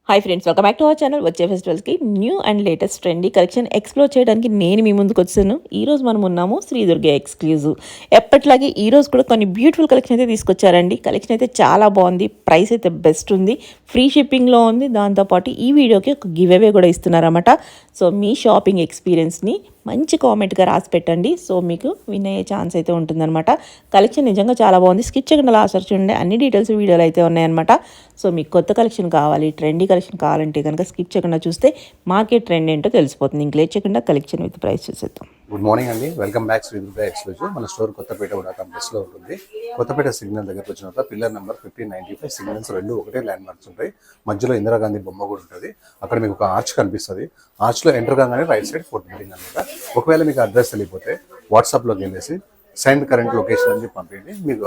Hi friends, welcome back to our channel. వచ్చే ఫెస్టివల్స్కి new and latest trendy collection explore చేయడానికి నేను మీ ముందుకు వచ్చాను. ఈరోజు మనం ఉన్నాము శ్రీ దుర్గా ఎక్స్క్లూజివ్. ఎప్పట్లాగే ఈరోజు కూడా కొన్ని బ్యూటిఫుల్ కలెక్షన్ అయితే తీసుకొచ్చారండి. కలెక్షన్ అయితే చాలా బాగుంది, ప్రైస్ అయితే బెస్ట్ ఉంది, ఫ్రీ షిప్పింగ్లో ఉంది. దాంతోపాటు ఈ వీడియోకి ఒక గివ్ అవే కూడా ఇస్తున్నారన్నమాట. సో మీ షాపింగ్ ఎక్స్పీరియన్స్ని మంచి కామెంట్గా రాసి పెట్టండి. సో మీకు విన్ అయ్యే ఛాన్స్ అయితే ఉంటుందన్నమాట. కలెక్షన్ నిజంగా చాలా బాగుంది. స్కిప్ చేయకుండా లాస్ట్ వరకు చూడండి, అన్ని డీటెయిల్స్ వీడియోలు అయితే ఉన్నాయన్నమాట. సో మీకు కొత్త కలెక్షన్ కావాలి, ట్రెండీ కలెక్షన్ కావాలంటే కనుక స్కిప్ చేయకుండా చూస్తే మార్కెట్ ట్రెండ్ ఏంటో తెలిసిపోతుంది. ఇంక లేట్ చేయకుండా కలెక్షన్ విత్ ప్రైస్ చూసేద్దాం. గుడ్ మార్నింగ్ అండి, welcome back Sri Durga exclusive. మన స్టోర్ కొత్తపేట కూడా కాంప్లెక్స్లో ఉంటుంది. కొత్తపేట సిగ్నల్ దగ్గరకు వచ్చిన తర్వాత పిల్లర్ నెంబర్ 1595 సిగ్నల్స్ రెండు ఒకటే ల్యాండ్ మార్క్స్ ఉంటాయి. మధ్యలో ఇందిరాగాంధీ బొమ్మ కూడా ఉంటుంది. అక్కడ మీకు ఒక ఆర్చ్ కనిపిస్తుంది. ఆర్చ్లో ఎంటర్ కాగానే రైట్ సైడ్ ఫోర్త్ బిల్డింగ్ అనమాట. ఒకవేళ మీకు అడ్రస్ తెలియకపోతే వాట్సాప్లోకి వెళ్ళేసి సెండ్ కరెంట్ లొకేషన్ అని చెప్పి పంపించండి, మీకు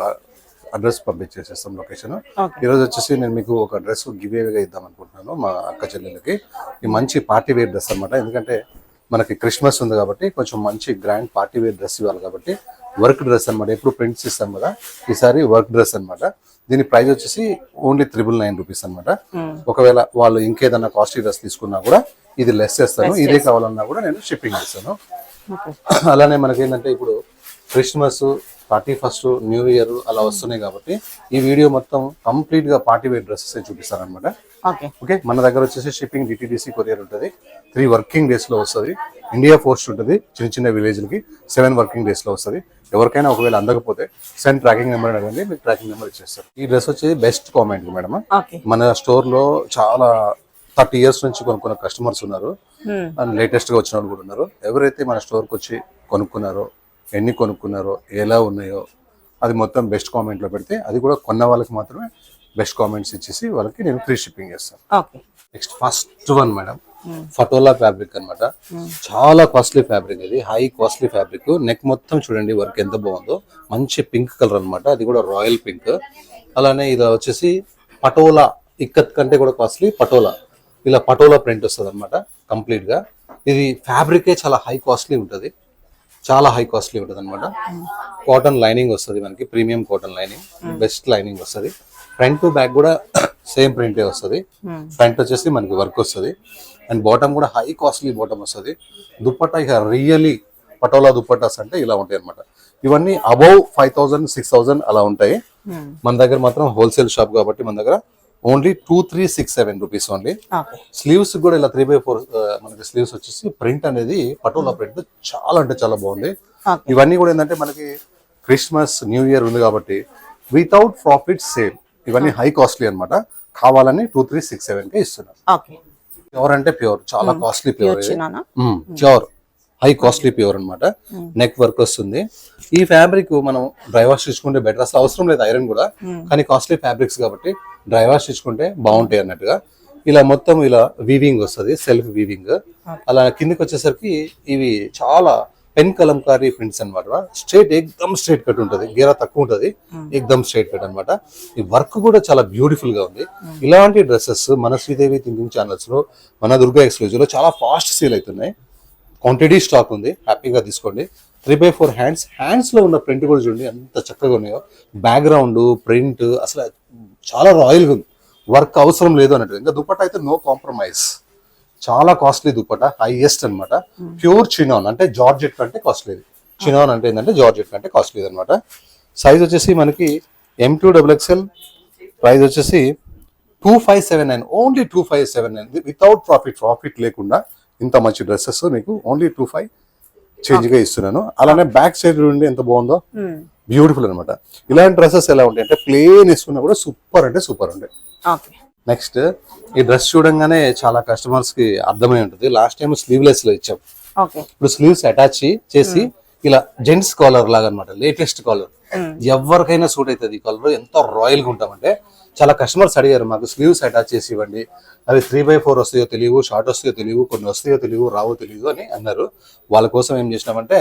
అడ్రస్ పంపించేసేస్తాం లొకేషన్. ఈరోజు వచ్చేసి నేను మీకు ఒక డ్రెస్ గివేగా ఇద్దాం అనుకుంటున్నాను మా అక్క చెల్లెలకి. ఈ మంచి పార్టీ వేర్ డ్రెస్ అనమాట. ఎందుకంటే మనకి క్రిస్మస్ ఉంది కాబట్టి కొంచెం మంచి గ్రాండ్ పార్టీ వేర్ డ్రెస్ ఇవ్వాలి కాబట్టి వర్క్ డ్రెస్ అనమాట. ఎప్పుడు ప్రింట్స్ ఇస్తాం కదా, ఈసారి వర్క్ డ్రెస్ అనమాట. దీని ప్రైస్ వచ్చేసి ఓన్లీ 999 రూపీస్ అనమాట. ఒకవేళ వాళ్ళు ఇంకేదన్నా కాస్ట్లీ డ్రెస్ తీసుకున్నా కూడా ఇది లెస్ చేస్తాను. ఇదే కావాలన్నా కూడా నేను షిప్పింగ్ చేస్తాను. అలానే మనకి ఏంటంటే ఇప్పుడు క్రిస్మస్, 31st, న్యూ ఇయర్ అలా వస్తున్నాయి కాబట్టి ఈ వీడియో మొత్తం కంప్లీట్ గా పార్టీ వేర్ డ్రెస్సెస్ చూపిస్తాను అనమాట. ఓకే, మన దగ్గర వచ్చేసి షిప్పింగ్ డిటిడిసి కొరియర్ ఉంటుంది. 3 వర్కింగ్ డేస్ లో వస్తుంది. ఇండియా పోస్ట్ ఉంటుంది. చిన్న చిన్న విలేజ్లకి 7 వర్కింగ్ డేస్ లో వస్తుంది. ఎవరికైనా ఒకవేళ అందకపోతే సెండ్ ట్రాకింగ్ నెంబర్ అడగండి, మీకు ట్రాకింగ్ నెంబర్ ఇచ్చేస్తారు. ఈ డ్రెస్ వచ్చేసి బెస్ట్ కామెంట్ మేడం. మన స్టోర్ లో చాలా 30 years నుంచి కొనుక్కున్న కస్టమర్స్ ఉన్నారు, అండ్ లేటెస్ట్ గా వచ్చిన వాళ్ళు కూడా ఉన్నారు. ఎవరైతే మన స్టోర్కి వచ్చి కొనుక్కున్నారో, ఎన్ని కొనుక్కున్నారో, ఎలా ఉన్నాయో అది మొత్తం బెస్ట్ కామెంట్ లో పెడితే అది కూడా కొన్న వాళ్ళకి మాత్రమే బెస్ట్ కామెంట్స్ ఇచ్చేసి వాళ్ళకి నేను ఫ్రీ షిప్పింగ్ చేస్తాను. Next first one madam, patola fabric అనమాట. చాలా కాస్ట్లీ ఫ్యాబ్రిక్, ఇది హై కాస్ట్లీ ఫ్యాబ్రిక్. నెక్ మొత్తం చూడండి వర్క్ ఎంత బాగుందో, మంచి పింక్ కలర్ అనమాట. అది కూడా రాయల్ పింక్. అలానే ఇది వచ్చేసి పటోలా, ఇక్కత్ కంటే కూడా కాస్ట్లీ పటోలా. ఇలా పటోలా ప్రింట్ వస్తుంది అనమాట కంప్లీట్ గా. ఇది ఫ్యాబ్రికే చాలా హై కాస్ట్లీ ఉంటుంది, చాలా హై కాస్ట్లీ ఉంటుంది అనమాట. కాటన్ లైనింగ్ వస్తుంది మనకి, premium cotton lining, best lining వస్తుంది. ఫ్రంట్ టు బ్యాక్ కూడా సేమ్ ప్రింటే వస్తుంది. ఫ్రంట్ వచ్చేసి మనకి వర్క్ వస్తుంది, అండ్ బాటమ్ కూడా హై కాస్ట్లీ బాటమ్ వస్తుంది. దుప్పట్టా ఇక రియలీ పటోలా దుప్పట్టాస్ అంటే ఇలా ఉంటాయి అనమాట. ఇవన్నీ అబౌవ్ 5000, 6000 అలా ఉంటాయి. మన దగ్గర మాత్రం హోల్సేల్ షాప్ కాబట్టి మన దగ్గర ఓన్లీ 2367 రూపీస్ ఓన్లీ. స్లీవ్స్ కూడా ఇలా 3/4 మనకి స్లీవ్స్ వచ్చేసి ప్రింట్ అనేది పటోలా ప్రింట్ చాలా అంటే చాలా బాగుంది. ఇవన్నీ కూడా ఏంటంటే మనకి క్రిస్మస్, న్యూ ఇయర్ ఉంది కాబట్టి వితౌట్ ప్రాఫిట్ సేల్. ఇవన్నీ హై కాస్ట్లీ అనమాట. కావాలని 2367 కి ఇస్తున్నారు. ప్యూర్ అంటే ప్యూర్, చాలా costly pure, pure high costly pure అనమాట. నెక్ వర్క్ వస్తుంది. ఈ ఫ్యాబ్రిక్ మనం డ్రై వాష్ చేసుకుంటే బెటర్, అసలు అవసరం లేదు ఐరన్ కూడా. కానీ కాస్ట్లీ ఫ్యాబ్రిక్స్ కాబట్టి డ్రై వాష్ చేసుకుంటే బాగుంటాయి అన్నట్టుగా. ఇలా మొత్తం ఇలా వీవింగ్ వస్తుంది, సెల్ఫ్ వీవింగ్. అలా కిందకి వచ్చేసరికి ఇవి చాలా పెన్ కలంకారీ ప్రింట్స్ అనమాట. స్ట్రైట్, ఎక్దమ్ స్ట్రైట్ కట్ ఉంటుంది, గీరా తక్కువ ఉంటుంది, ఎక్దమ్ స్ట్రైట్ కట్ అనమాట. ఈ వర్క్ కూడా చాలా బ్యూటిఫుల్ గా ఉంది. ఇలాంటి డ్రెస్సెస్ మన శ్రీదేవి థింకింగ్ ఛానల్స్ లో, మన దుర్గా ఎక్స్క్లూజివ్ లో చాలా ఫాస్ట్ సేల్ అవుతున్నాయి. క్వాంటిటీ స్టాక్ ఉంది, హ్యాపీగా తీసుకోండి. 3/4 హ్యాండ్స్ లో ఉన్న ప్రింట్ కూడా చూడండి ఎంత చక్కగా ఉన్నాయో. బ్యాక్గ్రౌండ్ ప్రింట్ అసలు చాలా రాయల్గా ఉంది. వర్క్ అవసరం లేదు అన్నట్టు. ఇంకా దుప్పట్టా అయితే నో కాంప్రమైజ్. చాలా కాస్ట్లీ దుప్పట్టా, హైయెస్ట్ అనమాట. ప్యూర్ చినాన్ అంటే జార్జెట్ కంటే కాస్ట్లీది. చినాన్ అంటే ఏంటంటే జార్జెట్ కంటే కాస్ట్లీది అనమాట. సైజ్ వచ్చేసి మనకి M2XXL. ప్రైస్ వచ్చేసి 2579, ఓన్లీ 2579 వితౌట్ ప్రాఫిట్ లేకుండా. ఇంత మంచి డ్రెస్సెస్ మీకు ఓన్లీ 25 చేంజ్ గా ఇస్తున్నాను. అలానే బ్యాక్ సైడ్ నుండి ఎంత బాగుందో, బ్యూటిఫుల్ అనమాట. ఇలాంటి డ్రెస్సెస్ ఎలా ఉంటాయి అంటే ప్లేన్ వేసుకున్నా కూడా సూపర్ అంటే సూపర్ ఉంటాయి. నెక్స్ట్ ఈ డ్రెస్ చూడంగానే చాలా కస్టమర్స్ కి అర్థమై ఉంటుంది. లాస్ట్ టైం స్లీవ్లెస్ లో ఇచ్చాం, ఇప్పుడు స్లీవ్స్ అటాచ్ చేసి ఇలా జెంట్స్ కాలర్ లాగా అనమాట. లేటెస్ట్ కాలర్, ఎవరికైనా సూట్ అవుతుంది ఈ కాలర్. ఎంత రాయల్ గా ఉంటామంటే చాలా కస్టమర్స్ అడిగారు మాకు స్లీవ్స్ అటాచ్ చేసి ఇవ్వండి, అవి 3/4 వస్తాయో తెలియవు, షార్ట్ వస్తాయో తెలియవు, కొన్ని వస్తాయో తెలియవు, రావో తెలియదు అని అన్నారు. వాళ్ళ కోసం ఏం చేసినామంటే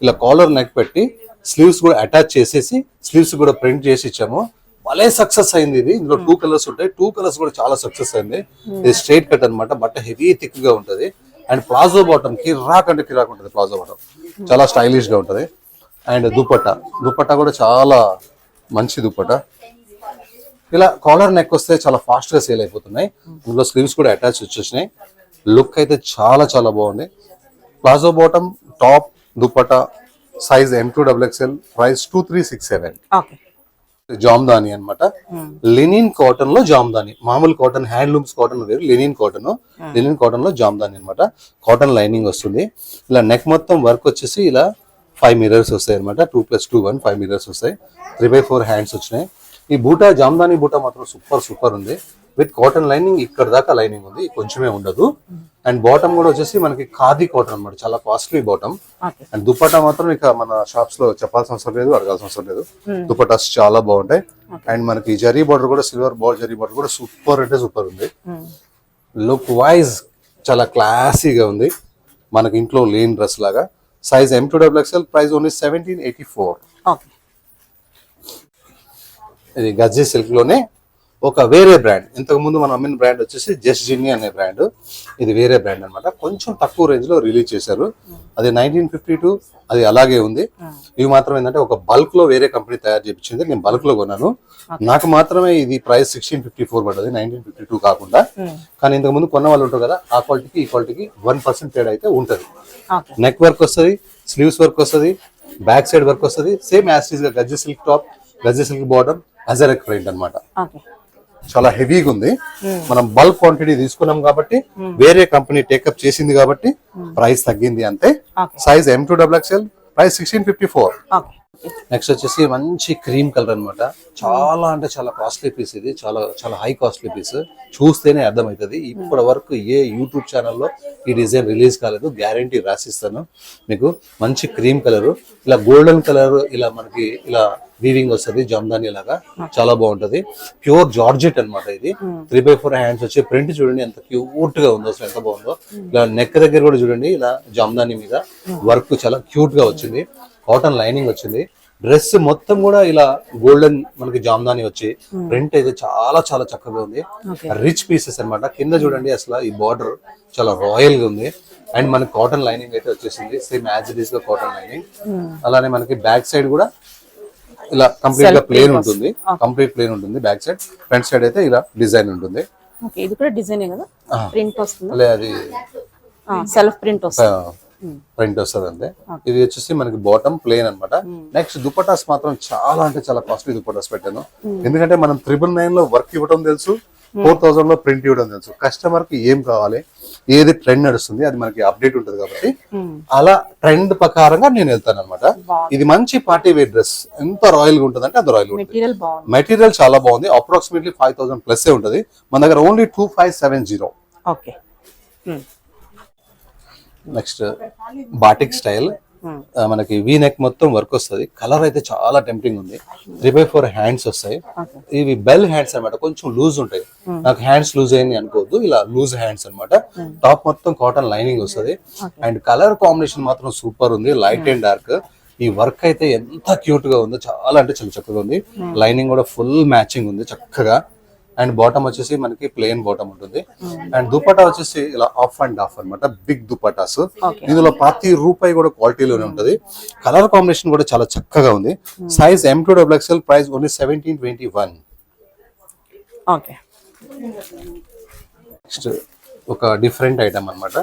ఇలా కాలర్ నెక్ పెట్టి స్లీవ్స్ కూడా అటాచ్ చేసేసి స్లీవ్స్ కూడా ప్రింట్ చేసి ఇచ్చాము. భలే సక్సెస్ అయింది ఇది. ఇందులో 2 కలర్స్ ఉంటాయి, 2 కలర్స్ కూడా చాలా సక్సెస్ అయింది. ఇది స్ట్రైట్ కట్ అనమాట, బట్ట హెవీ థిక్ గా ఉంటది. అండ్ ప్లాజో బాటమ్ కిరాక్ అంటే కిరాక్ ఉంటుంది. ప్లాజో బాటమ్ చాలా స్టైలిష్ గా ఉంటది. అండ్ దుపట్టా కూడా చాలా మంచి దుపట్టా. ఇలా కాలర్ నెక్ వస్తే చాలా ఫాస్ట్ గా సేల్ అయిపోతున్నాయి. ఇందులో స్లీవ్స్ కూడా అటాచ్ వచ్చేసినాయి. లుక్ అయితే చాలా చాలా బాగుంది. Palazzo bottom, top, dupatta, size M2XXL, price 2367. Okay. Jamdani అన్నమాట. లెనిన్ కాటన్ లో జామ్దాని, మామూలు కాటన్ హ్యాండ్లూమ్స్ కాటన్ వేరు, లెనిన్ కాటన్ లో జామ్దాని అన్నమాట. కాటన్ లైనింగ్ వస్తుంది. ఇలా నెక్ మొత్తం వర్క్ వచ్చేసి ఇలా 5 మిర్రర్స్ వస్తాయి అనమాట. 2+2 1 5 మిర్రర్స్ వస్తాయి. 3/4 హ్యాండ్స్ వచ్చినాయి. ఈ బూటా, జామ్దాని బూటా మాత్రం సూపర్ ఉంది. విత్ కాటన్ లైనింగ్, ఇక్కడ దాకా లైనింగ్ ఉంది, కొంచెమే ఉండదు. అండ్ బాటమ్ కూడా వచ్చేసి మనకి ఖాదీ కాటన్ అనమాట, చాలా కాస్ట్లీ బాటమ్. అండ్ దుపట్టా మాత్రం ఇక మన షాప్స్ లో చెప్పాల్సిన అవసరం లేదు, అడగాల్సిన అవసరం లేదు. దుపట్టాస్ చాలా బాగుంటాయి. అండ్ మనకి జరీ బార్డర్ కూడా, సిల్వర్ జరీ బార్డర్ కూడా సూపర్ అంటే సూపర్ ఉంది. లుక్ వైజ్ చాలా క్లాసీగా ఉంది, మనకి ఇంట్లో లేని డ్రెస్ లాగా. Size M2XXL, price only 1784. ఇది గజ్జీ సిల్క్ లోనే ఒక వేరే బ్రాండ్. ఇంతకు ముందు మనం అమ్మిన బ్రాండ్ వచ్చేసి జస్ట్ జిన్ని అనే బ్రాండ్. ఇది వేరే బ్రాండ్ అన్నమాట. కొంచెం తక్కువ రేంజ్ లో రిలీజ్ చేశారు. అది 1952, అది అలాగే ఉంది. ఇవి మాత్రం ఏంటంటే ఒక బల్క్ లో వేరే కంపెనీ తయారు చేయించింది, నేను బల్క్ లో కొన్నాను. నాకు మాత్రమే ఇది ప్రైస్ 1654 పడ్డది, 1952 కాకుండా. కానీ ఇంతకు ముందు కొన్న వాళ్ళు ఉంటారు కదా, ఆ క్వాలిటీకి ఈ క్వాలిటీకి 1% తేడా అయితే ఉంటది. నెక్ వర్క్ వస్తుంది, స్లీవ్స్ వర్క్ వస్తుంది, బ్యాక్ సైడ్ వర్క్ వస్తుంది. సేమ్ యాస్టీస్ గా గజ్జీ silk top, గజ్జీ silk bottom, ajrakh print అన్నమాట. చాలా హెవీగా ఉంది. మనం బల్క్ క్వాంటిటీ తీసుకున్నాం కాబట్టి, వేరే కంపెనీ టేకప్ చేసింది కాబట్టి ప్రైస్ తగ్గింది అంతే. Size M2XXL, price 1654. నెక్స్ట్ వచ్చేసి మంచి క్రీమ్ కలర్ అన్నమాట. చాలా అంటే చాలా కాస్ట్లీ పీస్ ఇది, చాలా చాలా హై కాస్ట్లీ పీస్. చూస్తేనే అర్థమవుతుంది. ఇప్పటి వరకు ఏ యూట్యూబ్ ఛానల్లో ఈ డిజైన్ రిలీజ్ కాలేదు, గ్యారంటీ రాసిస్తాను మీకు. మంచి క్రీమ్ కలర్, ఇలా గోల్డెన్ కలర్, ఇలా మనకి ఇలా వీవింగ్ వస్తుంది జామ్దాని లాగా, చాలా బాగుంటది. ప్యూర్ జార్జెట్ అన్నమాట ఇది. 3/4 హ్యాండ్స్ వచ్చి ప్రింట్ చూడండి ఎంత క్యూట్ గా ఉందో, అసలు ఎంత బాగుందో. ఇలా నెక్ దగ్గర కూడా చూడండి, ఇలా జామ్దాని మీద వర్క్ చాలా క్యూట్ గా వచ్చింది. కాటన్ లైనింగ్ వచ్చింది. డ్రెస్ మొత్తం కూడా ఇలా గోల్డెన్ మనకి జామ్దాని వచ్చి ప్రింట్ అయితే చాలా చాలా చక్కగా ఉంది. రిచ్ పీసెస్ అన్నమాట. కింద చూడండి అసలు ఈ బార్డర్ చాలా రాయల్ గా ఉంది. అండ్ మనకి కాటన్ లైనింగ్ అయితే వచ్చేసింది, సేమ్ యాజ్ ఇట్ ఈస్ గా కాటన్ లైనింగ్. అలానే మనకి బ్యాక్ సైడ్ కూడా ఇలా కంప్లీట్ గా ప్లేన్ ఉంటుంది, కంప్లీట్ ప్లేన్ ఉంటుంది బ్యాక్ సైడ్. ఫ్రంట్ సైడ్ అయితే ఇలా డిజైన్ ఉంటుంది. ఇది కూడా డిజైన్ కదా, ప్రింట్ వస్తుంది, అది సెల్ఫ్ ప్రింట్ వస్తుంది, ప్రింట్ వస్తుంది అంతే. ఇది వచ్చేసి మనకి బాటమ్ ప్లేన్ అన్నమాట. నెక్స్ట్ దుపటాస్ మాత్రం చాలా అంటే చాలా కాస్ట్లీ దుపటాస్ పెట్టాను. ఎందుకంటే మనం 999 లో వర్క్ ఇవ్వడం తెలుసు, 4000 లో ప్రింట్ ఇవ్వడం తెలుసు. కస్టమర్ కి ఏం కావాలి, ఏది ట్రెండ్ నడుస్తుంది, అది మనకి అప్డేట్ ఉంటుంది కాబట్టి అలా ట్రెండ్ ప్రకారంగా నేను వెళ్తాను అనమాట. ఇది మంచి పార్టీ వేర్ డ్రెస్, ఎంత రాయల్ గా ఉంటుంది అంటే అంత రాయల్ ఉంటుంది. మెటీరియల్ చాలా బాగుంది. అప్రాక్సిమేట్లీ 5000 ప్లస్ ఉంటుంది. మన దగ్గర only 2570. Okay. Next batik style, మనకి వీ నెక్ మొత్తం వర్క్ వస్తుంది. కలర్ అయితే చాలా టెంప్టింగ్ ఉంది. 3/4 హ్యాండ్స్ వస్తాయి. ఇవి బెల్ హ్యాండ్స్ అన్నమాట, కొంచెం లూజ్ ఉంటాయి. నాకు హ్యాండ్స్ లూజ్ అయ్యింది అనుకోవద్దు, ఇలా లూజ్ హ్యాండ్స్ అన్నమాట. టాప్ మొత్తం కాటన్ లైనింగ్ వస్తుంది. అండ్ కలర్ కాంబినేషన్ మాత్రం సూపర్ ఉంది, లైట్ అండ్ డార్క్. ఈ వర్క్ అయితే ఎంత క్యూట్ గా ఉందో, చాలా అంటే చాలా చక్కగా ఉంది. లైనింగ్ కూడా ఫుల్ మ్యాచింగ్ ఉంది చక్కగా. అండ్ బాటమ్ వచ్చేసి మనకి ప్లెయిన్ బాటమ్ ఉంటుంది. అండ్ దుపట్టా వచ్చేసి ఇలా ఆఫ్ అండ్ ఆఫ్ అన్నమాట, బిగ్ దుపట్టాస్. ఇందులో ప్రతి రూపాయి కూడా క్వాలిటీలోనే ఉంటుంది. కలర్ కాంబినేషన్ కూడా చాలా చక్కగా ఉంది. Size M2XXL, price only 1721. Okay. Next ఒక డిఫరెంట్ ఐటమ్ అన్నమాట,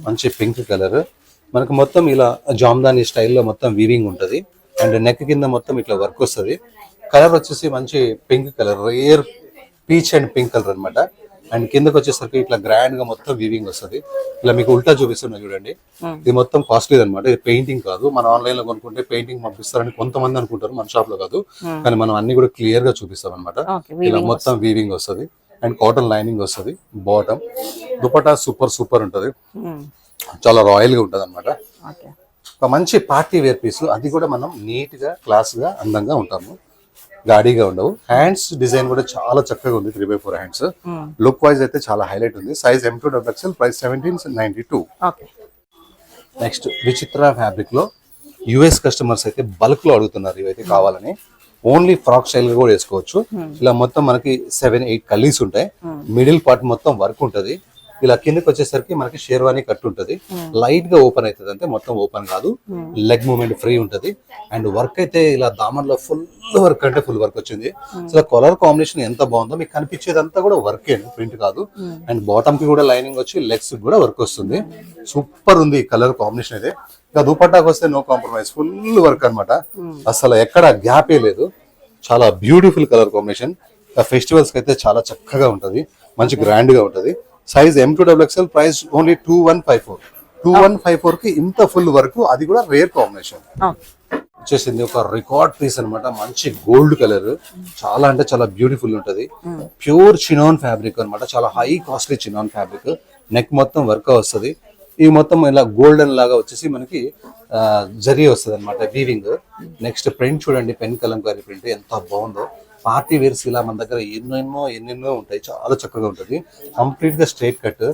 మంచి పింక్ కలర్. మనకు మొత్తం ఇలా జామ్దాని స్టైల్లో మొత్తం వీవింగ్ ఉంటుంది. అండ్ నెక్ కింద మొత్తం ఇట్లా వర్క్ వస్తుంది. కలర్ వచ్చేసి మంచి pink colour, rare peach and pink colour అన్నమాట. అండ్ కిందకి వచ్చేసరికి ఇట్లా గ్రాండ్ గా మొత్తం వీవింగ్ వస్తుంది. ఇలా మీకు ఉల్టా చూపిస్తున్నా చూడండి. ఇది మొత్తం కాస్ట్లీ అనమాట, ఇది పెయింటింగ్ కాదు. మనం ఆన్లైన్ లో కొనుక్కుంటే పెయింటింగ్ పంపిస్తారని కొంతమంది అనుకుంటారు, మన షాప్ లో కాదు. కానీ మనం అన్ని కూడా క్లియర్ గా చూపిస్తాం అనమాట. ఇలా మొత్తం వీవింగ్ వస్తుంది. అండ్ కాటన్ లైనింగ్ వస్తుంది. బాటమ్ దుపట్టా సూపర్ ఉంటది, చాలా రాయల్ గా ఉంటది అనమాట. ఒక మంచి పార్టీ వేర్ పీస్, అది కూడా మనం నీట్ గా క్లాస్ గా అందంగా ఉంటాము, గాడీగా ఉండవు. హ్యాండ్స్ డిజైన్ కూడా చాలా చక్కగా ఉంది. 3/4 హ్యాండ్స్. లుక్ వైజ్ అయితే చాలా హైలైట్ ఉంది. Size M2XXL, price 1792. నెక్స్ట్ విచిత్ర ఫ్యాబ్రిక్ లో యుఎస్ కస్టమర్స్ అయితే బల్క్ లో అడుగుతున్నారు, ఇవైతే కావాలని. ఓన్లీ ఫ్రాక్ స్టైల్ కూడా వేసుకోవచ్చు. ఇలా మొత్తం మనకి 7-8 కలీస్ ఉంటాయి. మిడిల్ పార్ట్ మొత్తం వర్క్ ఉంటది. ఇలా కిందకి వచ్చేసరికి మనకి షేర్వానీ కట్ ఉంటుంది, లైట్ గా ఓపెన్ అవుతుంది, అంటే మొత్తం ఓపెన్ కాదు, లెగ్ మూవ్మెంట్ ఫ్రీ ఉంటది. అండ్ వర్క్ అయితే ఇలా దామన్లో ఫుల్ వర్క్ అంటే ఫుల్ వర్క్ వచ్చింది. అసలు కలర్ కాంబినేషన్ ఎంత బాగుందో, మీకు కనిపించేదంతా కూడా వర్క్ అండి, ప్రింట్ కాదు. అండ్ బాటమ్ కి కూడా లైనింగ్ వచ్చి లెగ్స్ కూడా వర్క్ వస్తుంది. సూపర్ ఉంది కలర్ కాంబినేషన్ అయితే. ఇంకా దుపట్టాకి వస్తే నో కాంప్రమైజ్, ఫుల్ వర్క్ అన్నమాట, అసలు ఎక్కడ గ్యాపే లేదు. చాలా బ్యూటిఫుల్ కలర్ కాంబినేషన్. ఫెస్టివల్స్ కి అయితే చాలా చక్కగా ఉంటది, మంచి గ్రాండ్ గా ఉంటది. Size M2XL, price only 2154. 2154 కి ఇంత ఫుల్ వర్క్, అది కూడా రేర్ కాంబినేషన్ వచ్చేసింది. ఒక రికార్డ్ పీస్ అన్నమాట, మంచి గోల్డ్ కలర్, చాలా అంటే చాలా బ్యూటిఫుల్ ఉంటది. ప్యూర్ చినాన్ ఫ్యాబ్రిక్ అన్నమాట, చాలా high costly chinon fabric. Neck మొత్తం వర్క్ వస్తుంది. ఈ మొత్తం ఇలా గోల్డెన్ లాగా వచ్చేసి మనకి జరీ వస్తుంది అనమాట, వీవింగ్. నెక్స్ట్ ప్రింట్ చూడండి, పెన్ కలంకారీ ప్రింట్ ఎంత బాగుందో. పార్టీ వేర్స్ ఇలా మన దగ్గర ఎన్నెన్నో ఉంటాయి, చాలా చక్కగా ఉంటుంది. కంప్లీట్ గా straight cut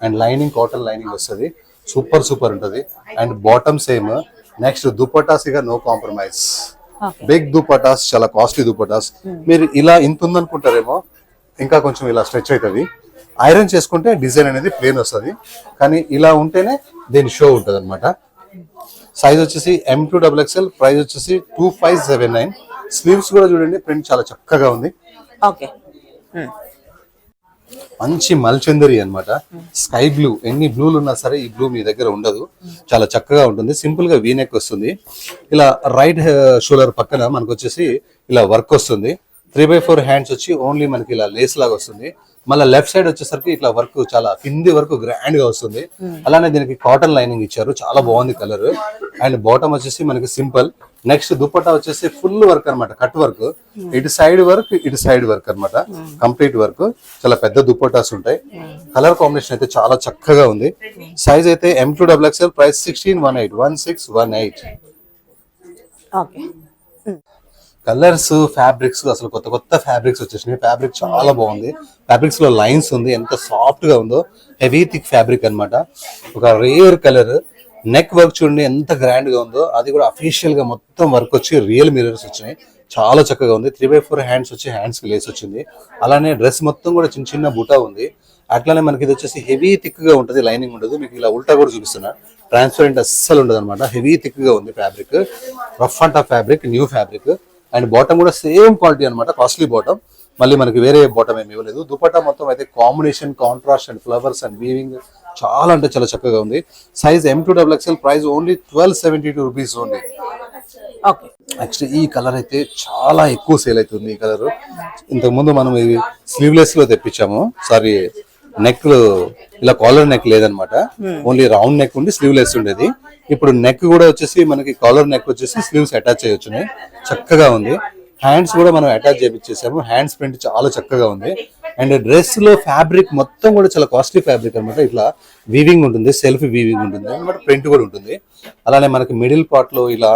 and lining cotton lining వస్తుంది, సూపర్ ఉంటది. And bottom same. Next dupattas ఇక నో కాంప్రమైజ్, బిగ్ దుపట్టాస్, చాలా కాస్ట్లీ దుపట్టాస్. మీరు ఇలా ఇంత ఉందనుకుంటారేమో, ఇంకా కొంచెం ఇలా స్ట్రెచ్ అవుతుంది. ఐరన్ చేసుకుంటే డిజైన్ అనేది ప్లేన్ వస్తుంది, కానీ ఇలా ఉంటేనే దీని షో ఉంటుంది అనమాట. సైజ్ వచ్చేసి M2XL, ప్రైస్ వచ్చేసి 2579. స్లీవ్స్ కూడా చూడండి, ప్రింట్ చాలా చక్కగా ఉంది. ఓకే, మంచి మల్చందరి అన్నమాట, స్కై బ్లూ. ఎన్ని బ్లూలు ఉన్నా సరే ఈ బ్లూ మీ దగ్గర ఉండదు, చాలా చక్కగా ఉంటుంది. సింపుల్ గా వీనెక్ వస్తుంది. ఇలా రైట్ షోల్డర్ పక్కన మనకు వచ్చేసి ఇలా వర్క్ వస్తుంది. 3/4 హ్యాండ్స్ వచ్చి ఓన్లీ మనకి ఇలా లేస్ లాగా వస్తుంది. మళ్ళీ లెఫ్ట్ సైడ్ వచ్చేసరికి ఇట్లా వర్క్ చాలా కింది వరకు గ్రాండ్ గా వస్తుంది. అలానే దీనికి కాటన్ లైనింగ్ ఇచ్చారు, చాలా బాగుంది కలర్. అండ్ బాటమ్ వచ్చేసి మనకి సింపుల్. నెక్స్ట్ దుపట్టా వచ్చేసి ఫుల్ వర్క్ అనమాట, కట్ వర్క్, ఇటు సైడ్ వర్క్ అనమాట, కంప్లీట్ వర్క్. చాలా పెద్ద దుపట్టాస్ ఉంటాయి. కలర్ కాంబినేషన్ అయితే చాలా చక్కగా ఉంది. సైజ్ అయితే M2XL, price 1618. Okay. Colours, fabrics, అసలు కొత్త ఫ్యాబ్రిక్స్ వచ్చేసినాయి. ఫ్యాబ్రిక్ చాలా బాగుంది, ఫ్యాబ్రిక్స్ లో లైన్స్ ఉంది, ఎంత సాఫ్ట్ గా ఉందో. హెవీ థిక్ ఫ్యాబ్రిక్ అన్నమాట, ఒక రేర్ కలర్. నెక్ వర్క్ చూడండి ఎంత గ్రాండ్ గా ఉందో, అది కూడా అఫీషియల్ గా మొత్తం వర్క్ వచ్చి రియల్ మిరర్స్ వచ్చినాయి, చాలా చక్కగా ఉంది. 3/4 హ్యాండ్స్ వచ్చి హ్యాండ్స్ కి లేస్ వచ్చింది. అలానే డ్రెస్ మొత్తం కూడా చిన్న బుటా ఉంది. అట్లానే మనకి ఇది వచ్చేసి హెవీ థిక్ గా ఉంటుంది, లైనింగ్ ఉండదు. మీకు ఇలా ఉల్టా కూడా చూపిస్తున్నా, ట్రాన్స్పరెంట్ అస్సలు ఉండదు అనమాట, హెవీ థిక్ గా ఉంది fabric. Rough and tough fabric, new fabric. And bottom కూడా సేమ్ క్వాలిటీ అనమాట, కాస్ట్లీ బాటమ్. మళ్ళీ మనకి వేరే బాటమ్ ఏమి ఇవ్వలేదు. దుపట్టా మొత్తం అయితే combination, contrast and flowers and weaving చాలా అంటే చాలా చక్కగా ఉంది. Size M2XL, price only 1272 rupees only. Next ఈ కలర్ అయితే చాలా ఎక్కువ సేల్ అవుతుంది. ఈ కలర్ ఇంతకు ముందు మనం ఇవి స్లీవ్లెస్ లో తెప్పించాము, సారీ నెక్ ఇలా కాలర్ నెక్ లేదనమాట, ఓన్లీ రౌండ్ నెక్ ఉండి స్లీవ్లెస్ ఉండేది. ఇప్పుడు నెక్ కూడా వచ్చేసి మనకి కాలర్ నెక్ వచ్చేసి స్లీవ్స్ అటాచ్ చేయొచ్చు, చక్కగా ఉంది. హ్యాండ్స్ కూడా మనం అటాచ్ చేయించేసాము, హ్యాండ్స్ ప్రింట్ చాలా చక్కగా ఉంది. అండ్ డ్రెస్ లో ఫ్యాబ్రిక్ మొత్తం కూడా చాలా కాస్ట్లీ ఫ్యాబ్రిక్ అనమాట. ఇట్లా వీవింగ్ ఉంటుంది, సెల్ఫ్ వీవింగ్ ఉంటుంది అనమాట, ప్రింట్ కూడా ఉంటుంది. అలానే మనకి మిడిల్ పార్ట్ లో ఇలా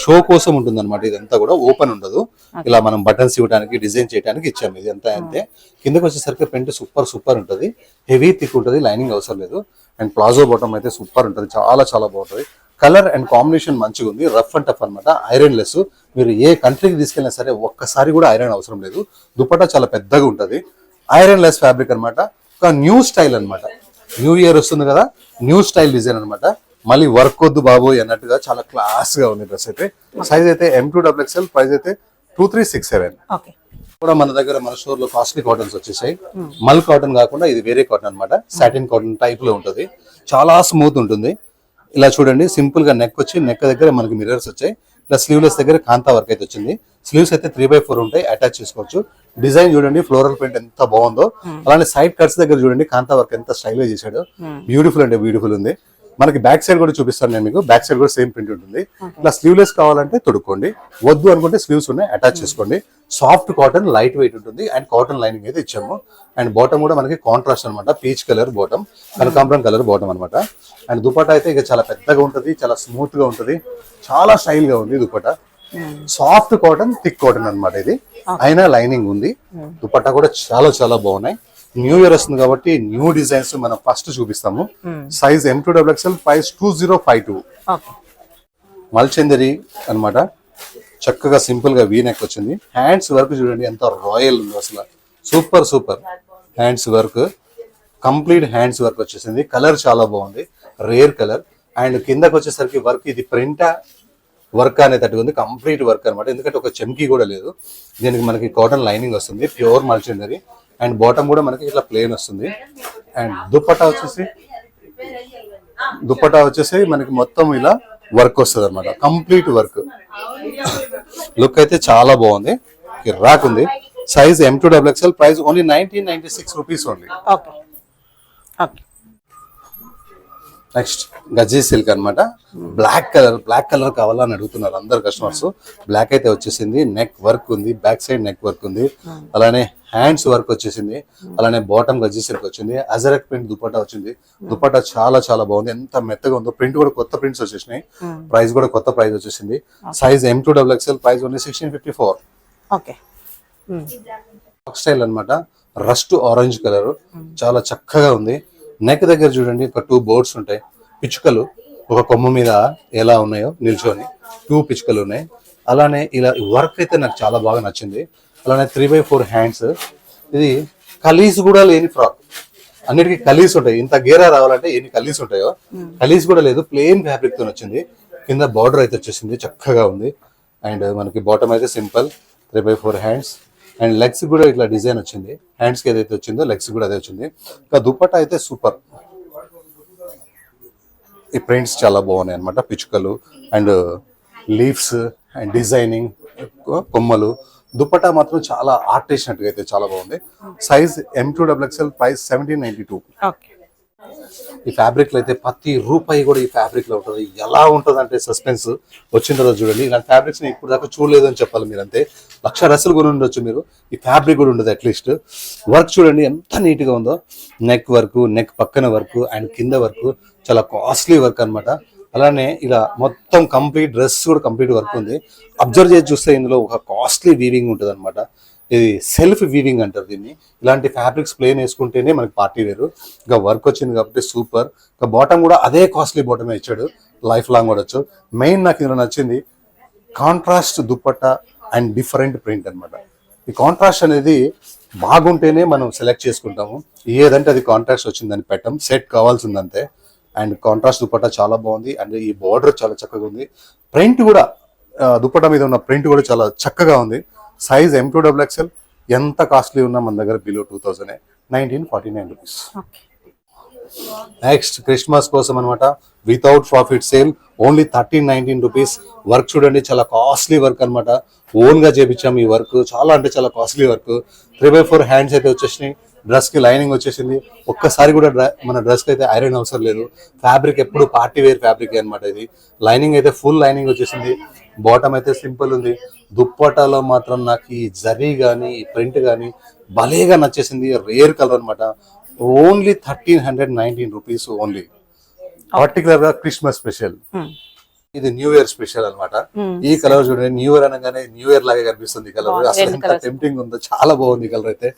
షో కోసం ఉంటుంది అనమాట. ఇదంతా కూడా ఓపెన్ ఉండదు, ఇలా మనం బటన్స్ ఇవ్వడానికి, డిజైన్ చేయడానికి ఇచ్చాము. ఇది అంతా అంతే. కిందకి వచ్చేసరికి ప్రింట్ సూపర్ ఉంటుంది, హెవీ థిక్ ఉంటుంది, లైనింగ్ అవసరం లేదు. అండ్ ప్లాజో బాటమ్ అయితే సూపర్ ఉంటుంది, చాలా బాగుంటుంది. కలర్ అండ్ కాంబినేషన్ మంచిగా ఉంది, రఫ్ అండ్ టఫ్ అనమాట, ఐరన్ లెస్. మీరు ఏ కంట్రీకి తీసుకెళ్ళినా సరే ఒక్కసారి కూడా ఐరన్ అవసరం లేదు. దుపట్టా చాలా పెద్దగా ఉంటుంది, ఐరన్ లెస్ ఫ్యాబ్రిక్ అనమాట. ఒక న్యూ స్టైల్ అనమాట, న్యూ ఇయర్ వస్తుంది కదా, న్యూ స్టైల్ డిజైన్ అనమాట. మళ్ళీ వర్క్ వద్దు బాబోయ్ అన్నట్టుగా చాలా క్లాస్ గా ఉంది డ్రెస్ అయితే. సైజ్ అయితే M2XL, ప్రైస్ అయితే 2367. కూడా మన దగ్గర మన స్టోర్ లో కాస్ట్లీ కాటన్స్ వచ్చేసాయి. మల్ కాటన్ కాకుండా ఇది వేరే కాటన్ అనమాట, సాటిన్ కాటన్ టైప్ లో ఉంటుంది, చాలా స్మూత్ ఉంటుంది. ఇలా చూడండి, సింపుల్ గా నెక్ వచ్చి, నెక్ దగ్గర మనకి మిర్రర్స్ వచ్చాయి. ఇలా స్లీవ్లెస్ దగ్గర కాంతా వర్క్ అయితే వచ్చింది. స్లీవ్స్ అయితే 3/4 ఉంటాయి, అటాచ్ చేసుకోవచ్చు. డిజైన్ చూడండి, ఫ్లోరల్ ప్రింట్ ఎంత బాగుందో. అలానే సైడ్ కట్స్ దగ్గర చూడండి, కాంతా వర్క్ ఎంత స్టైల్ గా చేశాడు, బ్యూటిఫుల్ అంటే బ్యూటిఫుల్ ఉంది. మనకి బ్యాక్ సైడ్ కూడా చూపిస్తాను నేను మీకు, బ్యాక్ సైడ్ కూడా సేమ్ ప్రింట్ ఉంటుంది. ఇలా స్లీవ్లెస్ కావాలంటే తొడుక్కోండి, వద్దు అనుకుంటే స్లీవ్స్ ఉన్నాయి, అటాచ్ చేసుకోండి. సాఫ్ట్ కాటన్, లైట్ వెయిట్ ఉంటుంది. అండ్ కాటన్ లైనింగ్ అయితే ఇచ్చాము. అండ్ బాటమ్ కూడా మనకి కాంట్రాస్ట్ అనమాట, పీచ్ కలర్ బాటమ్, కనకాంబరం కలర్ బాటమ్ అనమాట. అండ్ దుపట్టా అయితే ఇక చాలా పెద్దగా ఉంటుంది, చాలా స్మూత్ గా ఉంటుంది, చాలా స్టైల్ గా ఉంది dupatta. Soft cotton, thick cotton అనమాట ఇది, అయినా లైనింగ్ ఉంది. దుపట్టా కూడా చాలా బాగున్నాయి. న్యూ ఇయర్ వస్తుంది కాబట్టి న్యూ డిజైన్స్ మనం ఫస్ట్ చూపిస్తాము. Size M2XL, price 2052. మల్చందరి అన్నమాట, చక్కగా సింపుల్ గా వీ నెక్ వచ్చింది. హ్యాండ్స్ వర్క్ చూడండి ఎంత రాయల్ ఉందో, అసలు super hands work. Complete hands work వచ్చేసింది. కలర్ చాలా బాగుంది, రేర్ కలర్. అండ్ కిందకి వచ్చేసరికి వర్క్ ఇది ప్రింట్ వర్క్ అనేటట్టు ఉంది, కంప్లీట్ వర్క్ అనమాట. ఎందుకంటే ఒక చెమ్కీ కూడా లేదు. దీనికి మనకి కాటన్ లైనింగ్ వస్తుంది, ప్యూర్ మల్చినరీ. అండ్ బాటమ్ కూడా మనకి ఇట్లా ప్లేన్ వస్తుంది. అండ్ దుపట్టా వచ్చేసి మనకి మొత్తం ఇలా వర్క్ వస్తుంది అనమాట, కంప్లీట్ వర్క్. లుక్ అయితే చాలా బాగుంది, కిరాక్ ఉంది. Size M2XXL, price only 1996 rupees only. Okay okay. Next gajji silk అనమాట. బ్లాక్ కలర్ కావాలని అడుగుతున్నారు అందరు కస్టమర్స్. బ్లాక్ అయితే వచ్చేసింది, నెక్ వర్క్ ఉంది, బ్యాక్ సైడ్ నెక్ వర్క్ ఉంది, అలానే హ్యాండ్స్ వర్క్ వచ్చేసింది, అలానే బాటమ్ గజ్జీ సిల్క్ వచ్చింది. అజరక్ ప్రింట్ దుపట్టా వచ్చింది. దుపట్టా చాలా చాలా బాగుంది, ఎంత మెత్తగా ఉందో. ప్రింట్ కూడా కొత్త ప్రింట్స్ వచ్చేసినాయి, ప్రైస్ కూడా కొత్త ప్రైస్ వచ్చేసింది. Size M2XXL, price only 1654. Okay. Style అనమాట, రస్ట్ ఆరెంజ్ కలర్, చాలా చక్కగా ఉంది. నెక్ దగ్గర చూడండి ఒక 2 బోర్డ్స్ ఉంటాయి, పిచ్చుకలు ఒక కొమ్మ మీద ఎలా ఉన్నాయో నిల్చొని 2 పిచ్చుకలు ఉన్నాయి. అలానే ఇలా వర్క్ అయితే నాకు చాలా బాగా నచ్చింది. అలానే 3/4 హ్యాండ్స్. ఇది కలీస్ కూడా లేని ఫ్రాక్, అన్నిటికీ కలీస్ ఉంటాయి. ఇంత గేరా రావాలంటే ఎన్ని కలీస్ ఉంటాయో, కలీస్ కూడా లేదు, ప్లెయిన్ ఫ్యాబ్రిక్ తో వచ్చింది. కింద బార్డర్ అయితే వచ్చేసింది, చక్కగా ఉంది. అండ్ మనకి బాటమ్ అయితే సింపుల్ 3/4 హ్యాండ్స్. అండ్ లెగ్స్ కూడా ఇట్లా డిజైన్ వచ్చింది, హ్యాండ్స్ కి ఏదైతే వచ్చిందో లెగ్స్ కూడా అదే వచ్చింది. ఇంకా దుపట్టా అయితే సూపర్. ఈ ప్రింట్స్ చాలా బాగున్నాయి అనమాట, పిచ్చుకలు అండ్ లీవ్స్ అండ్ డిజైనింగ్, కొమ్మలు. దుపట్టా మాత్రం చాలా ఆర్ట్ వేసినట్టుగా అయితే చాలా బాగుంది. Size M2XXL, price 1792. ఓకే. ఈ ఫ్యాబ్రిక్ లో అయితే ప్రతి రూపాయి కూడా ఈ ఫ్యాబ్రిక్ లో ఉంటుంది. ఎలా ఉంటుంది అంటే సస్పెన్స్. వచ్చిన తర్వాత చూడండి, ఇలాంటి ఫ్యాబ్రిక్స్ ఇప్పుడు దాకా చూడలేదు అని చెప్పాలి మీరు. అంతే 1,00,000 డ్రెస్సులు కూడా ఉండొచ్చు మీరు, ఈ ఫ్యాబ్రిక్ కూడా ఉండదు అట్లీస్ట్. వర్క్ చూడండి ఎంత నీట్ గా ఉందో, నెక్ వర్క్, నెక్ పక్కన వర్క్ అండ్ కింద వర్క్, చాలా కాస్ట్లీ వర్క్ అనమాట. అలానే ఇలా మొత్తం కంప్లీట్ డ్రెస్ కూడా కంప్లీట్ వర్క్ ఉంది. అబ్జర్వ్ చేసి చూస్తే ఇందులో ఒక కాస్ట్లీ వీవింగ్ ఉంటుంది అనమాట. ఇది సెల్ఫ్ వీవింగ్ అంటారు దీన్ని. ఇలాంటి ఫ్యాబ్రిక్స్ ప్లేన్ వేసుకుంటేనే మనకి పార్టీ వేరు. ఇంకా వర్క్ వచ్చింది కాబట్టి సూపర్. ఇంకా బాటమ్ కూడా అదే కాస్ట్లీ బాటమే ఇచ్చాడు, లైఫ్ లాంగ్ వాడచ్చు. మెయిన్ నాకు ఇందులో నచ్చింది contrast dupatta and different print అనమాట. ఈ కాంట్రాస్ట్ అనేది బాగుంటేనే మనం సెలెక్ట్ చేసుకుంటాము, ఏదంటే అది కాంట్రాస్ట్ వచ్చిందని పెట్టం, సెట్ కావాల్సిందంతే. అండ్ కాంట్రాస్ట్ దుపట్టా చాలా బాగుంది. అండ్ ఈ బార్డర్ చాలా చక్కగా ఉంది. ప్రింట్ కూడా దుపట్టా మీద ఉన్న ప్రింట్ కూడా చాలా చక్కగా ఉంది. Size M2XXL. ఎంత కాస్ట్లీ ఉన్నా మన దగ్గర బిలో 2000, 1949 రూపీస్. నెక్స్ట్ క్రిస్మస్ కోసం అనమాట, without profit sale, only 1319 rupees. Work చూడండి, చాలా కాస్ట్లీ వర్క్ అనమాట. ఓన్ గా చేపించాం ఈ వర్క్, చాలా అంటే చాలా కాస్ట్లీ వర్క్. 3/4 హ్యాండ్స్ అయితే వచ్చేసినాయి. డ్రెస్ కి లైనింగ్ వచ్చేసింది. ఒక్కసారి కూడా మన డ్రెస్ కి అయితే ఐరన్ అవసరం లేదు. ఫ్యాబ్రిక్ ఎప్పుడు పార్టీ వేర్ ఫ్యాబ్రిక్ అనమాట. ఇది లైనింగ్ అయితే ఫుల్ లైనింగ్ వచ్చేసింది. బాటమ్ అయితే సింపుల్ ఉంది. దుప్పటాలో మాత్రం నాకు ఈ జరీ గానీ ఈ ప్రింట్ గానీ భలేగా నచ్చేసింది. రేర్ కలర్ అనమాట. Only 1319 rupees only. పర్టికులర్ గా క్రిస్మస్ స్పెషల్, ఇది న్యూ ఇయర్ స్పెషల్ అనమాట. ఈ కలర్ చూడండి, న్యూ ఇయర్ అనగానే న్యూ ఇయర్ లాగా కనిపిస్తుంది ఈ కలర్. అసలు ఎంత టెంప్టింగ్ ఉందో, చాలా బాగుంది ఈ కలర్ అయితే.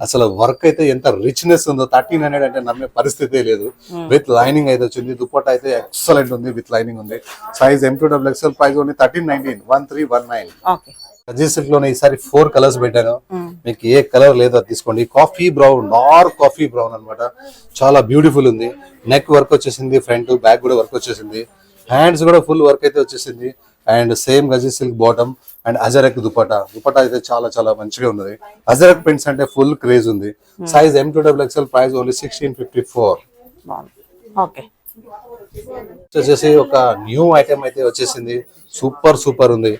అసలు వర్క్ అయితే ఎంత రిచ్నెస్ ఉందో. 1300 అంటే నమ్మే పరిస్థితే లేదు. విత్ లైనింగ్ అయితే వచ్చింది. దుపట్టా అయితే ఎక్సలెంట్ ఉంది, విత్ లైనింగ్ ఉంది. Size M2XXL, price only 1319, 1319. గజ్జీ silk లోనే ఈసారి 4 కలర్స్ పెట్టాను. మీకు ఏ కలర్ లేదో అది తీసుకోండి. Coffee brown, dark coffee brown అనమాట, చాలా బ్యూటిఫుల్ ఉంది. నెక్ వర్క్ వచ్చేసింది, ఫ్రంట్ బ్యాక్ కూడా వర్క్ వచ్చేసింది. హ్యాండ్స్ కూడా ఫుల్ వర్క్ అయితే వచ్చేసింది. And same గజ్జీ silk bottom and ajrakh dupatta. Dupatta అయితే చాలా చాలా మంచిగా ఉన్నది. అజరక్ ప్రింట్స్ అంటే ఫుల్ క్రేజ్ ఉంది. Size M2XXL, price only 1654. Okay. వచ్చేసి ఒక న్యూ ఐటమ్ అయితే వచ్చేసింది, సూపర్ సూపర్ ఉంది.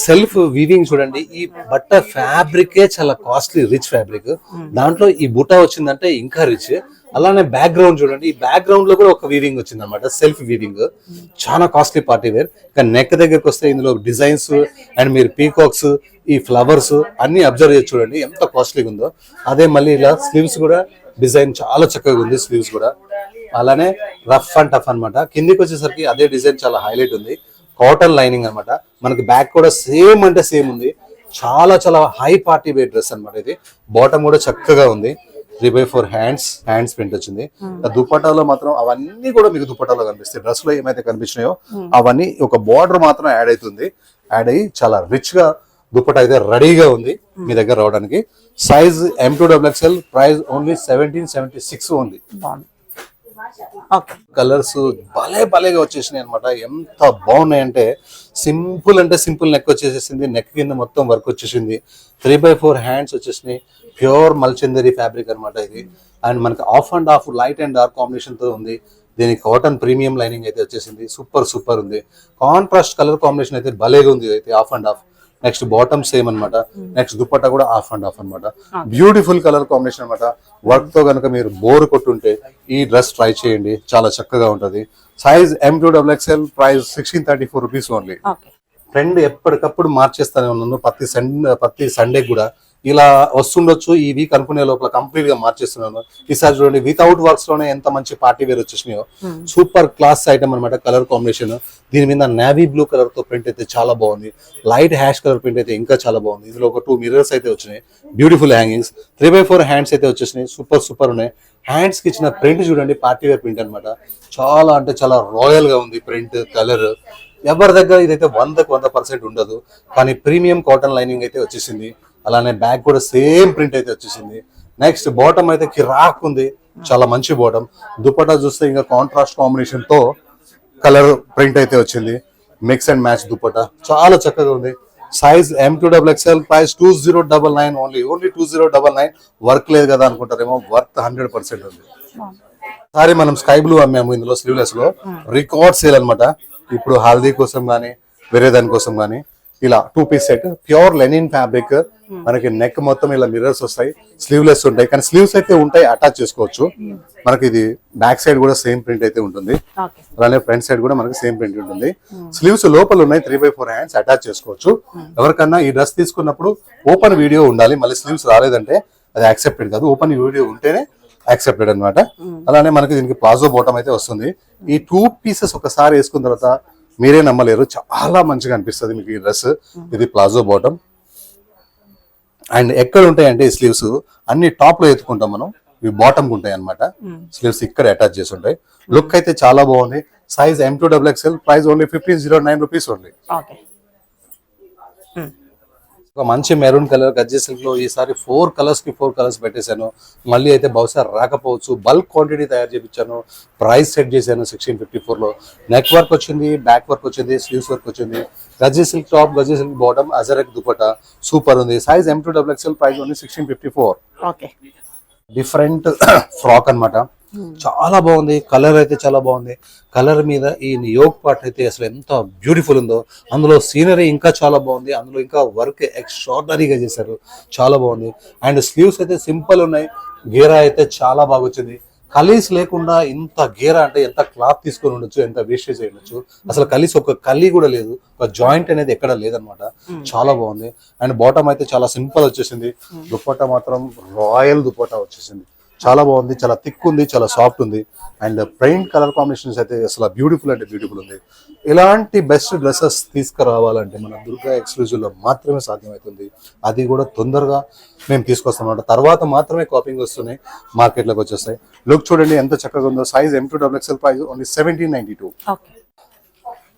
సెల్ఫ్ వీవింగ్ చూడండి. ఈ బట్ట ఫ్యాబ్రికే చాలా కాస్ట్లీ, రిచ్ ఫ్యాబ్రిక్. దాంట్లో ఈ బుట్ట వచ్చిందంటే ఇంకా రిచ్. అలానే బ్యాక్ గ్రౌండ్ చూడండి, ఈ బ్యాక్ గ్రౌండ్ లో కూడా ఒక వీవింగ్ వచ్చింది అనమాట, సెల్ఫ్ వీవింగ్. చాలా కాస్ట్లీ పార్టీ వేర్. ఇక నెక్ దగ్గరకు వస్తే ఇందులో డిజైన్స్ అండ్ మీరు పీకాక్స్, ఈ ఫ్లవర్స్ అన్ని అబ్జర్వ్ చేసి చూడండి ఎంత కాస్ట్లీగా ఉందో. అదే మళ్ళీ ఇలా స్లీవ్స్ కూడా డిజైన్ చాలా చక్కగా ఉంది, స్లీవ్స్ కూడా. అలానే రఫ్ అండ్ టఫ్ అనమాట. కిందికి వచ్చేసరికి అదే డిజైన్ చాలా హైలైట్ ఉంది. కాటన్ లైనింగ్ అనమాట. మనకి బ్యాక్ కూడా సేమ్ అంటే సేమ్ ఉంది. చాలా చాలా హై పార్టీ వేర్ డ్రెస్ అనమాట ఇది. బాటమ్ కూడా చక్కగా ఉంది. 3/4 హ్యాండ్స్ ప్రింట్ వచ్చింది. దుపట్టాలో మాత్రం అవన్నీ కూడా మీకు దుపట్టాలో కనిపిస్తాయి. డ్రెస్ లో ఏమైతే కనిపించినాయో అవన్నీ ఒక బార్డర్ మాత్రం యాడ్ అవుతుంది. యాడ్ అయ్యి చాలా రిచ్ గా దుప్పట అయితే రెడీగా ఉంది మీ దగ్గర రావడానికి. Size M2XXL, price only 1776 only. బాగుంది. ఓకే. కలర్స్ భలేగా వచ్చేసినాయి అనమాట. ఎంత బాగున్నాయంటే సింపుల్ అంటే సింపుల్ నెక్ వచ్చేసేసింది. నెక్ కింద మొత్తం వర్క్ వచ్చేసింది. 3/4 హ్యాండ్స్ వచ్చేసినాయి. ప్యూర్ మల్చందరి ఫ్యాబ్రిక్ అనమాట ఇది. అండ్ మనకి of and of light and dark combination తో ఉంది. దీనికి కాటన్ ప్రీమియం లైనింగ్ అయితే వచ్చేసింది. సూపర్ ఉంది. కాంట్రాస్ట్ కలర్ కాంబినేషన్ అయితే భలేగా ఉంది. అయితే of and of. Next bottom same అనమాట. నెక్స్ట్ దుపట్టా కూడా ఆఫ్ అండ్ ఆఫ్ అనమాట. బ్యూటిఫుల్ కలర్ కాంబినేషన్ అనమాట. వర్క్ తో కనుక మీరు బోర్ కొట్టుంటే ఈ డ్రెస్ ట్రై చేయండి, చాలా చక్కగా ఉంటది. Size M2XXL, price 1634 rupees only. Trend ఎప్పటికప్పుడు మార్చేస్తానే ఉన్నాను. ప్రతి సండే కూడా ఇలా వస్తుండొచ్చు. ఈ వీక్ అనుకునే లోపల కంప్లీట్ గా మార్చేస్తున్నాను. ఈసారి చూడండి, వితౌట్ వర్క్స్ లోనే ఎంత మంచి పార్టీ వేర్ వచ్చేసినాయో. సూపర్ క్లాస్ ఐటమ్ అనమాట. కలర్ కాంబినేషన్ దీని మీద నేవీ బ్లూ కలర్ తో ప్రింట్ అయితే చాలా బాగుంది. లైట్ హ్యాష్ కలర్ ప్రింట్ అయితే ఇంకా చాలా బాగుంది. ఇందులో ఒక 2 మిర్రర్స్ అయితే వచ్చినాయి. Beautiful hangings. 3/4 హ్యాండ్స్ అయితే వచ్చేసినాయి. సూపర్ ఉన్నాయి. హ్యాండ్స్ కి ఇచ్చిన ప్రింట్ చూడండి, పార్టీ వేర్ ప్రింట్ అనమాట. చాలా అంటే చాలా రాయల్ గా ఉంది ప్రింట్, కలర్. ఎవరి దగ్గర ఇదైతే 100% ఉండదు, కానీ ప్రీమియం కాటన్ లైనింగ్ అయితే వచ్చేసింది. అలానే బ్యాక్ కూడా సేమ్ ప్రింట్ అయితే వచ్చేసింది. నెక్స్ట్ బాటమ్ అయితే కిరాక్ ఉంది, చాలా మంచి బాటమ్. దుపట్టా చూస్తే ఇంకా కాంట్రాస్ట్ కాంబినేషన్ తో కలర్ ప్రింట్ అయితే వచ్చింది. మిక్స్ అండ్ మ్యాచ్ దుపట్టా చాలా చక్కగా ఉంది. Size M2XXL, price 2099 only 2099. Work లేదు కదా అనుకుంటారేమో, వర్త్ 100% ఉంది. సారీ మనం స్కై బ్లూ అమ్మాము ఇందులో స్లీవ్లెస్ లో. రికార్డ్ సేల్ అనమాట. ఇప్పుడు హల్దీ కోసం గానీ వేరే దానికోసం గానీ ఇలా 2 piece set, pure linen fabric. మనకి నెక్ మొత్తం ఇలా మిర్రర్స్ వస్తాయి. స్లీవ్లెస్ ఉంటాయి, కానీ స్లీవ్స్ అయితే ఉంటాయి, అటాచ్ చేసుకోవచ్చు. మనకి ఇది బ్యాక్ సైడ్ కూడా సేమ్ ప్రింట్ అయితే ఉంటుంది. అలానే ఫ్రంట్ సైడ్ కూడా మనకి సేమ్ ప్రింట్ ఉంటుంది. స్లీవ్స్ లోపల ఉన్నాయి. 3/4 హ్యాండ్స్ అటాచ్ చేసుకోవచ్చు. ఎవరికన్నా ఈ డ్రెస్ తీసుకున్నప్పుడు ఓపెన్ వీడియో ఉండాలి. మళ్ళీ స్లీవ్స్ రాలేదంటే అది యాక్సెప్టెడ్ కాదు. ఓపెన్ వీడియో ఉంటేనే యాక్సెప్టెడ్ అనమాట. అలానే మనకి దీనికి ప్లాజో బాటమ్ అయితే వస్తుంది. ఈ 2 పీసెస్ ఒకసారి వేసుకున్న తర్వాత మీరే నమ్మలేరు, చాలా మంచిగా అనిపిస్తుంది మీకు ఈ డ్రెస్. ఇది ప్లాజో బాటమ్. అండ్ ఎక్కడ ఉంటాయంటే ఈ స్లీవ్స్ అన్ని టాప్ లో ఎత్తుకుంటాం మనం, ఇవి బాటమ్ ఉంటాయి అనమాట. స్లీవ్స్ ఇక్కడ అటాచ్ చేసి ఉంటాయి. లుక్ అయితే చాలా బాగుంది. Size M2XXL, price only 1509 rupees only. ఒక మంచి మెరూన్ కలర్ గజ్జె సిల్క్ లో ఈసారి 4 కలర్స్ పెట్టేశాను. మళ్ళీ అయితే బహుశా రాకపోవచ్చు. బల్క్ క్వాంటిటీ తయారు చేయించాను. ప్రైస్ సెట్ చేశాను 1654 లో. నెక్ వర్క్ వచ్చింది, బ్యాక్ వర్క్ వచ్చింది, స్లీవ్స్ వర్క్ వచ్చింది. Gajji silk top, gajji silk bottom, ajrak dupatta super ఉంది. Size M2XXL, price only 1654. Different frock అన్నమాట. చాలా బాగుంది. కలర్ అయితే చాలా బాగుంది. కలర్ మీద ఈ యోగ్ పార్ట్ అయితే అసలు ఎంత బ్యూటిఫుల్ ఉందో. అందులో సీనరీ ఇంకా చాలా బాగుంది. అందులో ఇంకా వర్క్ ఎక్స్ట్రాడనరీగా చేశారు, చాలా బాగుంది. అండ్ స్లీవ్స్ అయితే సింపుల్ ఉన్నాయి. గేరా అయితే చాలా బాగా వచ్చింది. కలీస్ లేకుండా ఇంత గేరా అంటే ఎంత క్లాత్ తీసుకొని ఉండొచ్చు, ఎంత వేస్టేజ్ చేయొచ్చు. అసలు కలీస్ ఒక కలీ కూడా లేదు, ఒక జాయింట్ అనేది ఎక్కడ లేదనమాట. చాలా బాగుంది. అండ్ బాటమ్ అయితే చాలా సింపుల్ వచ్చేసింది. దుపట్టా మాత్రం రాయల్ దుపట్టా వచ్చేసింది. చాలా బాగుంది, చాలా థిక్ ఉంది, చాలా సాఫ్ట్ ఉంది. అండ్ ప్లెయిన్ కలర్ కాంబినేషన్స్ అయితే అసలు బ్యూటిఫుల్ అంటే బ్యూటిఫుల్ ఉంది. ఇలాంటి బెస్ట్ డ్రెస్సెస్ తీసుకురావాలంటే మన దుర్గా ఎక్స్క్లూజివ్ లో మాత్రమే సాధ్యమవుతుంది. అది కూడా తొందరగా మేము తీసుకొస్తాం అన్నమాట. తర్వాత మాత్రమే కాపింగ్ వస్తున్నాయి, మార్కెట్లోకి వచ్చేస్తాయి. లుక్ చూడండి ఎంత చక్కగా ఉందో. Size M2XXL, price only 1792.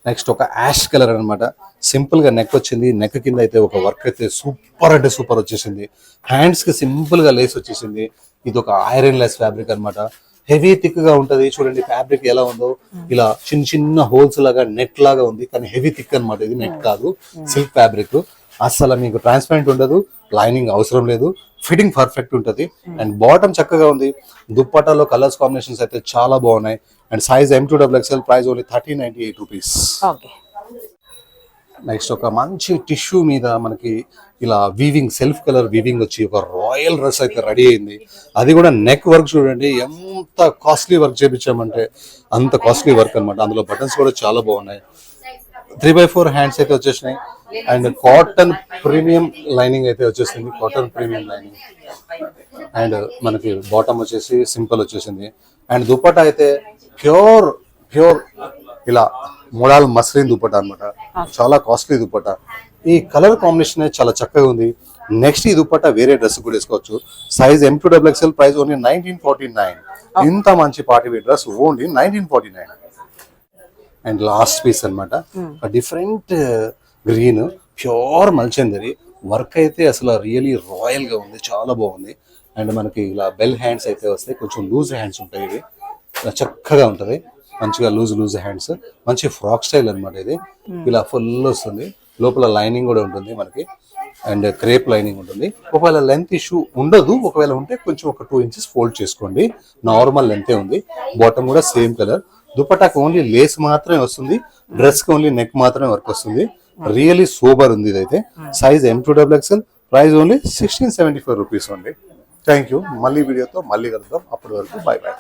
Next ఒక యాష్ కలర్ అనమాట. సింపుల్ గా నెక్ వచ్చింది. నెక్ కింద అయితే ఒక వర్క్ అయితే సూపర్ అంటే సూపర్ వచ్చేసింది. హ్యాండ్స్ కి సింపుల్ గా లేస్ వచ్చేసింది. ఇది ఒక ఐరన్ లెస్ ఫ్యాబ్రిక్ అనమాట. హెవీ థిక్ గా ఉంటది. చూడండి ఫ్యాబ్రిక్ ఎలా ఉందో, ఇలా చిన్న హోల్స్ లాగా నెట్ లాగా ఉంది, కానీ హెవీ థిక్ అనమాట. ఇది నెట్ కాదు, సిల్క్ ఫ్యాబ్రిక్. అసలు మీకు ట్రాన్స్పరెంట్ ఉండదు, లైనింగ్ అవసరం లేదు, ఫిట్టింగ్ పర్ఫెక్ట్ ఉంటది. అండ్ బాటమ్ చక్కగా ఉంది. దుప్పటాలో కలర్స్ కాంబినేషన్స్ అయితే చాలా బాగున్నాయి. And size M2XXL, price only 1398 rupees. Next ఒక మంచి టిష్యూ మీద మనకి ఇలా వీవింగ్, సెల్ఫ్ కలర్ వీవింగ్ వచ్చి ఒక రాయల్ డ్రెస్ అయితే రెడీ అయింది. అది కూడా నెక్ వర్క్ చూడండి ఎంత కాస్ట్లీ వర్క్ చేయించామంటే అంత కాస్ట్లీ వర్క్ అనమాట. అందులో బటన్స్ కూడా చాలా బాగున్నాయి. 3/4 హ్యాండ్స్ అయితే వచ్చేసినాయి. అండ్ కాటన్ ప్రీమియం లైనింగ్ అయితే వచ్చేసింది, కాటన్ ప్రీమియం లైనింగ్. అండ్ మనకి బాటమ్ వచ్చేసి సింపుల్ వచ్చేసింది. అండ్ దుపట్టా అయితే ప్యూర్ ఇలా మోడల్ మస్లిన్ దుపట్టా అనమాట. చాలా కాస్ట్లీ దుపట్టా. ఈ కలర్ కాంబినేషన్ చాలా చక్కగా ఉంది. నెక్స్ట్ ఈ దుపట్టా వేరే డ్రెస్ కూడా వేసుకోవచ్చు. Size M2XXL, price only 1949. ఇంత మంచి party wear dress only 1949. And last piece అనమాట. డిఫరెంట్ గ్రీన్, ప్యూర్ మల్చందరి, వర్క్ అయితే అసలు రియలీ రాయల్గా ఉంది, చాలా బాగుంది. అండ్ మనకి ఇలా బెల్ హ్యాండ్స్ అయితే వస్తాయి, కొంచెం లూజ్ హ్యాండ్స్ ఉంటాయి. ఇవి ఇలా చక్కగా ఉంటుంది, మంచిగా లూజ్ హ్యాండ్స్, మంచి ఫ్రాక్ స్టైల్ అనమాట ఇది. ఇలా ఫుల్ వస్తుంది, లోపల లైనింగ్ కూడా ఉంటుంది మనకి, అండ్ క్రేప్ లైనింగ్ ఉంటుంది. ఒకవేళ లెంత్ ఇష్యూ ఉండదు, ఒకవేళ ఉంటే కొంచెం ఒక 2 ఇంచెస్ ఫోల్డ్ చేసుకోండి. నార్మల్ లెంతే ఉంది. బాటమ్ కూడా సేమ్ కలర్. దుపట్టాకి ఓన్లీ లేస్ మాత్రమే వస్తుంది, డ్రెస్ కి ఓన్లీ నెక్ మాత్రమే వర్క్ వస్తుంది. రియలీ సూపర్ ఉంది ఇదైతే. Size M2XXL, price only 1675 rupees only. Thank you. మళ్ళీ వీడియోతో మళ్ళీ కలుద్దాం. అప్పటి వరకు బై బై.